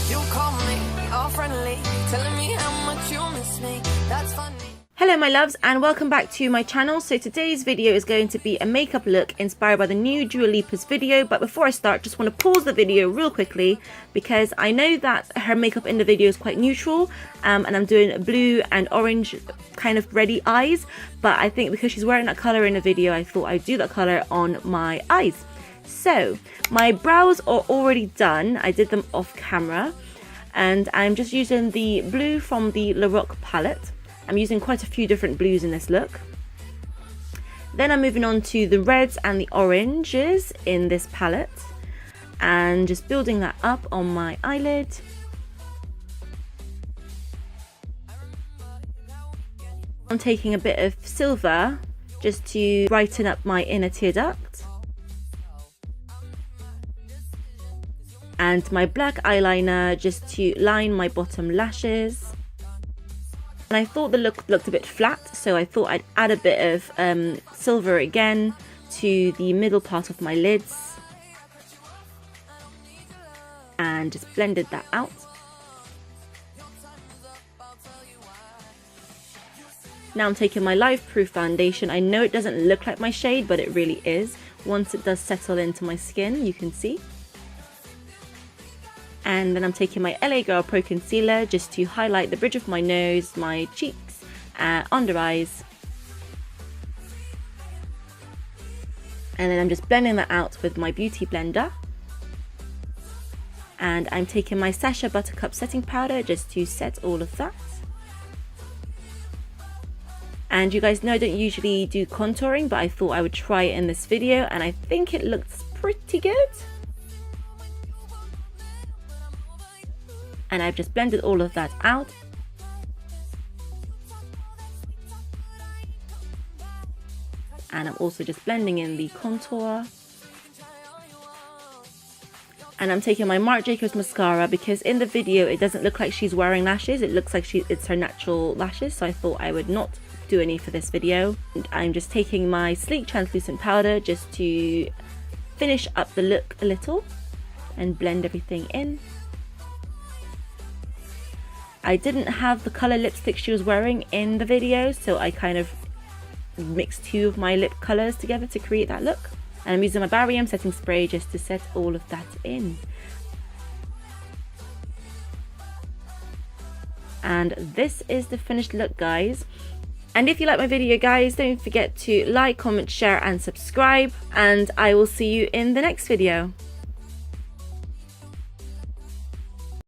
You call me, all friendly, telling me how much you miss me. That's funny. Hello my loves and welcome back to my channel. So today's video is going to be a makeup look inspired by the new Lipa's video, but before I start just want to pause the video real quickly because I know that her makeup in the video is quite neutral and I'm doing blue and orange kind of reddy eyes, but I think because she's wearing that colour in the video I thought I'd do that colour on my eyes. So my brows are already done, I did them off camera, and I'm just using the blue from the WOC palette. I'm using quite a few different blues in this look. Then I'm moving on to the reds and the oranges in this palette and just building that up on my eyelid. I'm taking a bit of silver just to brighten up my inner tear duct. And my black eyeliner just to line my bottom lashes. And I thought the look looked a bit flat, so I thought I'd add a bit of silver again to the middle part of my lids. And just blended that out. Now I'm taking my Life Proof foundation. I know it doesn't look like my shade, but it really is. Once it does settle into my skin, you can see. And then I'm taking my LA Girl Pro Concealer just to highlight the bridge of my nose, my cheeks, under eyes. And then I'm just blending that out with my Beauty Blender. And I'm taking my Sacha Buttercup setting powder just to set all of that. And you guys know I don't usually do contouring, but I thought I would try it in this video and I think it looks pretty good. And I've just blended all of that out. And I'm also just blending in the contour. And I'm taking my Marc Jacobs mascara because in the video it doesn't look like she's wearing lashes. It looks like it's her natural lashes, so I thought I would not do any for this video. And I'm just taking my Sleek translucent powder just to finish up the look a little and blend everything in. I didn't have the colour lipstick she was wearing in the video, so I kind of mixed two of my lip colours together to create that look. And I'm using my Barium setting spray just to set all of that in. And this is the finished look, guys. And if you like my video, guys, don't forget to like, comment, share and subscribe. And I will see you in the next video.